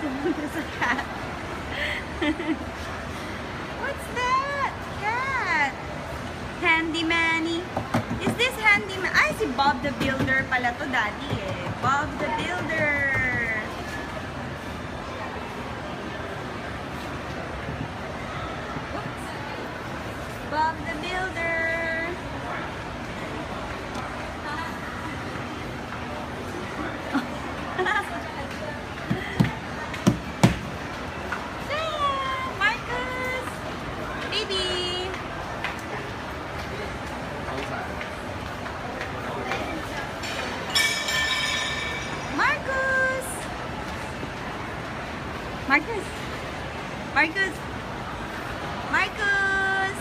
pumunta sa cat. What's that? Cat. Handyman-y. Is this handyman? Ay, si Bob the Builder pala to, Daddy eh. Bob the Builder. Oops. Bob the Builder. Marcus! Baby! Marcus! Marcus! Marcus! Marcus!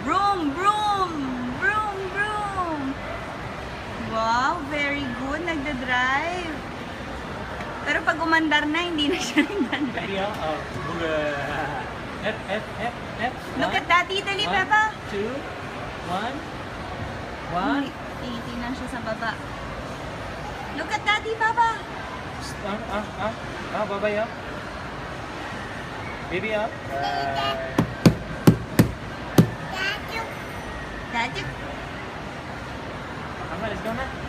Broom! Broom! Broom! Broom! Wow! Very good. Nagda-drive. Pero pag umandar na, hindi na siya nagda-drive. Maybe F, F, F, F. Look at Daddy, dali, Papa. 2, 1. Tinitingnan siya sa baba. Look at Daddy, Papa. Babay up. Baby up. Daddy. Let's go na.